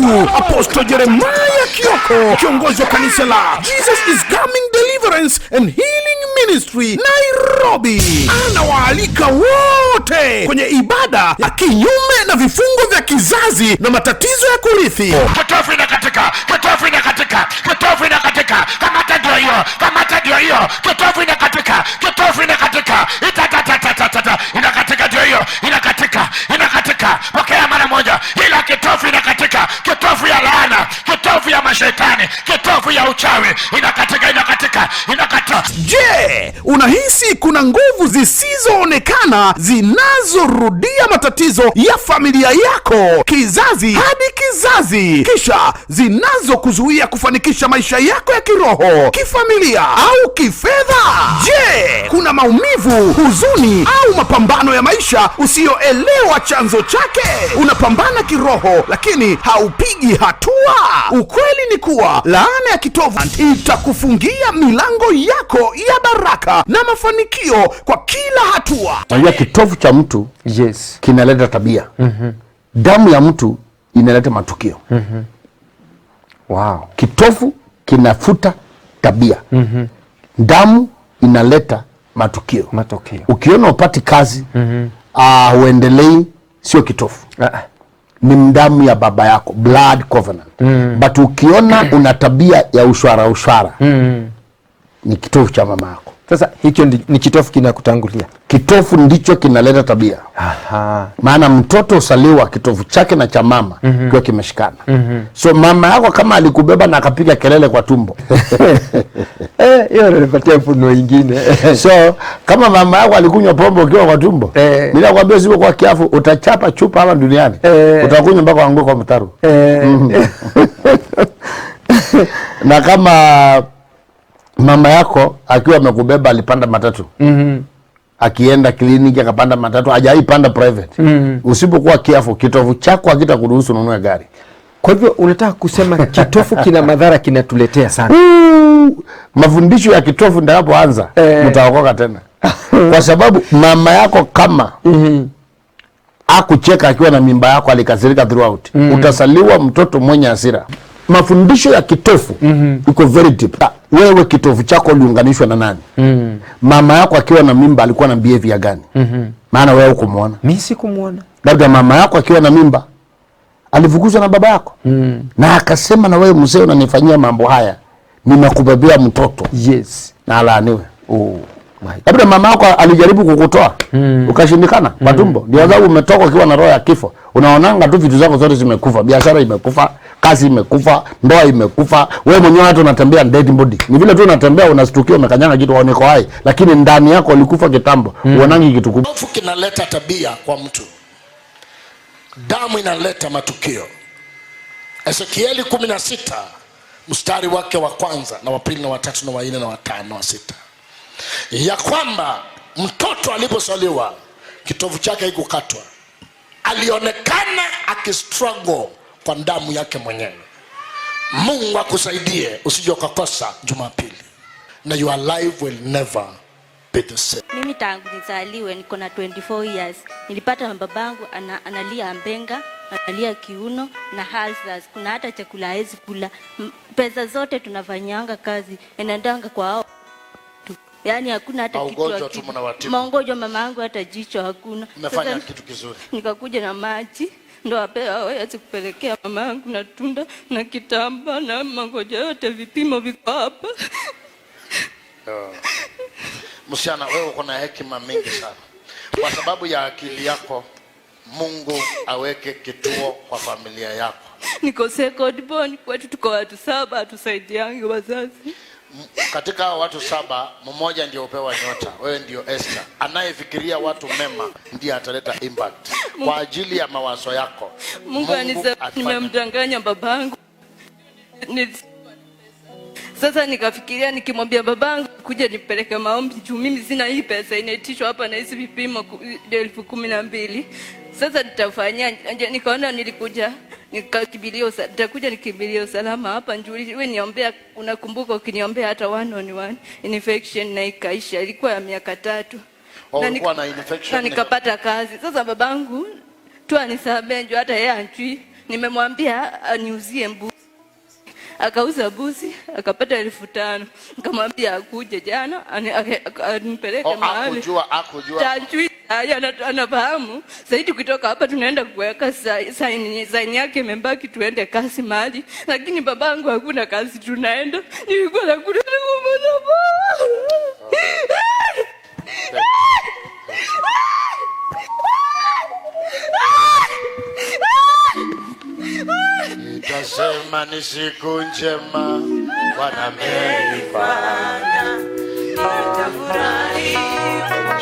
mkuu Apostle Jeremiah Kioko, kiongozi wa kanisa la Jesus is Coming Deliverance and Healing Ministry Nairobi, anawaalika wote kwenye ibada ya kinyume na vifungo vya kizazi na matatizo ya kurithi. Kitofu inakatika, kitofu inakatika, kitofu inakatika, kamata ndio hiyo, kitofu inakatika, kitofu inakatika, inakatika ndio hiyo, inakatika, pokea mara moja, ila kitofu inakatika, kitofu ya laana, kitofu ya mashetani, kitofu ya uchawi, inakatika. Je, unahisi kuna nguvu zisizoonekana zinazorudia matatizo ya familia yako kizazi hadi kizazi, kisha zinazokuzuia kufanikisha maisha yako ya kiroho, kifamilia au kifedha? Je, kuna maumivu, huzuni au mapambano ya maisha usioelewa chanzo chake? Unapambana kiroho lakini haupigi hatua? Ukweli ni kuwa laana ya kitovu itakufungia milango yako ya baraka na mafanikio kwa kila hatua. Unajua kitovu cha mtu kinaleta tabia. Damu ya mtu inaleta matukio. Wow. Kitovu kinafuta tabia. Damu inaleta matukio. Ukiona upati kazi, uendelei, sio kitovu. Ni damu ya baba yako, blood covenant. But ukiona una tabia ya ushwara, ni kitovu cha mama yako. Sasa hicho ni kitovu kinakutangulia. Kitovu ndicho kinaleta tabia. Maana mtoto usaliwa kitovu chake na cha mama kwa kimeshikana. So mama yako kama alikubeba na akapiga kelele kwa tumbo. Hiyo inanipatia mfuno nyingine. So kama mama yako alikunywa pombe ukiwa kwa tumbo, mimi nakwambia usiwe kwa kiafu, utachapa chupa hapa duniani. Utakunywa mpaka uanguke kwa mtaro. Na kama mama yako akiwa amekubeba alipanda matatu, akienda kliniki akapanda matatu, hajaipanda private, usipokuwa careful kitovu chako hakitakuruhusu ununue gari. Kwa hivyo unataka kusema kitovu kina madhara, kinatuletea sana. Mafundisho ya kitovu ndio hapoanza, mtaokoka tena. Kwa sababu mama yako kama akucheka akiwa na mimba yako, alikasirika throughout, utasaliwa mtoto mwenye hasira. Mafundisho ya kitovu iko very deep. Wewe kitovu chako uliunganishwa na nani? Mama yako akiwa na mimba alikuwa na behavior gani? Maana wewe ukumuona. Mimi sikumuona. Labda mama yako akiwa na mimba alifukuzwa na baba yako. Na akasema na wewe mzee unanifanyia mambo haya, nimekubebea mtoto. Na alaaniwe. Labda mama yako alijaribu kukutoa, ukashindikana kwa tumbo. Ndio sababu umetoka ukiwa na roho ya kifo. Unaonanga tu vitu zako zote zimekufa, biashara imekufa, kazi imekufa, ndoa imekufa, wewe mwenyewe hata unatembea dead body. Ni vile tu unatembea unastukia umekanyanga kitu waoneko hai, lakini ndani yako ulikufa kitambo. Uonangi kitu kubwa. Kitovu kinaleta tabia kwa mtu. Damu inaleta matukio. Ezekieli 16 mstari wake wa kwanza na wa pili na wa tatu na wa nne na wa tano na wa sita. Ya kwamba mtoto aliposaliwa kitovu chake haikukatwa, alionekana akistruggle kwa damu yake mwenyewe. Mungu akusaidie usije ukakosa Jumapili, na your life will never be the same. Mimi tangu nizaliwe niko na 24 years. Nilipata babangu analia mbenga, analia kiuno na halsas. Kuna hata chakula hawezi kula. Pesa zote tunafanyanga kazi inaendanga kwa hao. Yaani hakuna hata kitu. Magonjwa mamangu hata jicho hakuna. Umefanya kitu kizuri. Nikakuja na maji ndo apewa hawezi kupelekea mamangu na tunda na kitamba na magonjwa yote, vipimo viko hapa. Msichana, wewe uko na hekima mingi sana. Kwa sababu ya akili yako, Mungu aweke kituo kwa familia yako. Niko second born, kwetu tuko watu 7, hatusaidiangi wazazi. Katika watu 7, mmoja ndio upewa nyota. Wewe ndio Esther. Anayefikiria watu mema ndiye ataleta impact kwa ajili ya mawazo yako. Mungu nimemdanganya babangu. Sasa nikafikiria nikimwambia babangu kuja nipeleke maombi juu mimi sina hii pesa inaitishwa hapa na hizi vipimo 12,000. Sasa nitafanya, nikaona nilikuja nitakuja nikimbilia usalama hapa njuri. Wewe niombea, unakumbuka ukiniombea hata 1-on-1 infection na ikaisha, ilikuwa ya miaka 3. Na nikapata kazi. Sasa babangu tu anisamehe njoo hata yeye anjui. Nimemwambia aniuzie mbuzi. Akauza mbuzi, akapata 5,000. Nikamwambia akuje jana anipeleke mahali. Tajui anafahamu. Zaidi kutoka hapa tunaenda kuweka saini yake imebaki tuende kazi mahali. Lakini babangu hakuna kazi tunaenda. Nilikuwa nakula Nitasema ni siku njema Bwana ameifanya, nitafurahi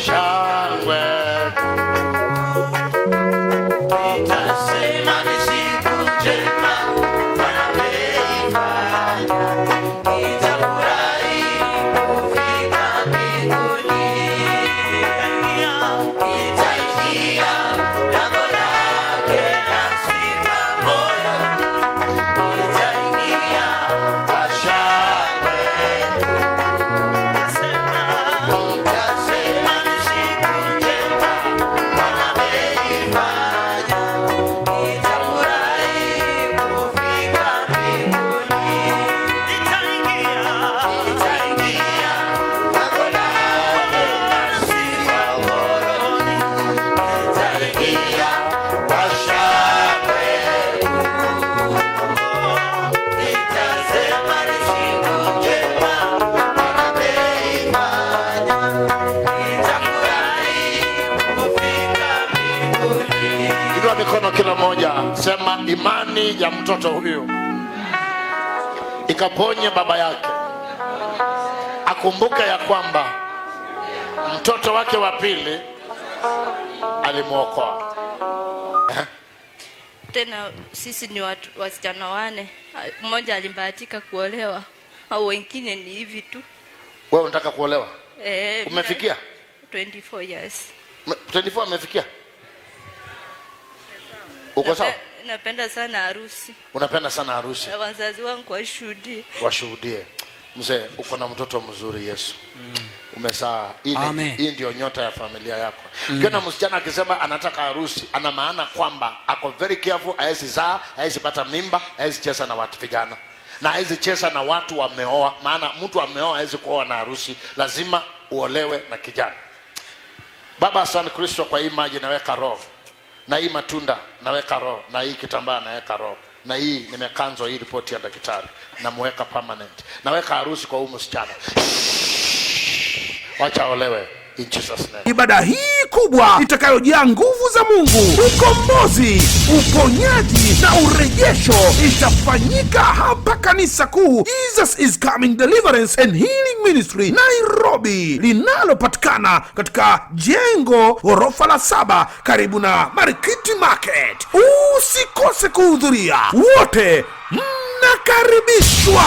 shangwe. Nitasema ni siku njema Bwana ameifanya, nitafurahi kufika mbinguni. Nitaingia lango lake na sifa moyo. Mikono kila moja, sema imani ya mtoto huyu ikaponye baba yake. Akumbuke ya kwamba mtoto wake wa pili alimuokoa. Tena sisi ni wasichana 4. Mmoja alibahatika kuolewa, au wengine ni hivi tu. Wewe unataka kuolewa? Umefikia 24 years. 24 umefikia? Uko sawa? Napenda sana harusi. Unapenda sana harusi? Wazazi wangu washuhudie. Mzee, uko na mtoto mzuri Yesu. Umesaa. Hii ndio nyota ya familia yako. Kiona msichana akisema anataka harusi, ana maana kwamba ako very careful, haezi zaa, haezi pata mimba, haezi cheza na watu vijana. Na haezi cheza na watu wameoa, maana mtu ameoa haezi kuoa na harusi, lazima uolewe na kijana. Baba, asante Kristo kwa hii maji naweka roho. Na hii matunda naweka roho, na hii kitambaa naweka roho, na hii nimekanzwa hii ripoti ya daktari na muweka permanent. Naweka harusi kwa huyu msichana. Wacha olewe in Jesus name. Ibada hii kubwa itakayojaa nguvu za Mungu, ukombozi, uponyaji na urejesho itafanyika hapa kanisa kuu Jesus is Coming Deliverance and Healing Ministry Nairobi, linalopatikana katika jengo ghorofa la 7 karibu na Marikiti Market. Usikose kuhudhuria, wote mnakaribishwa.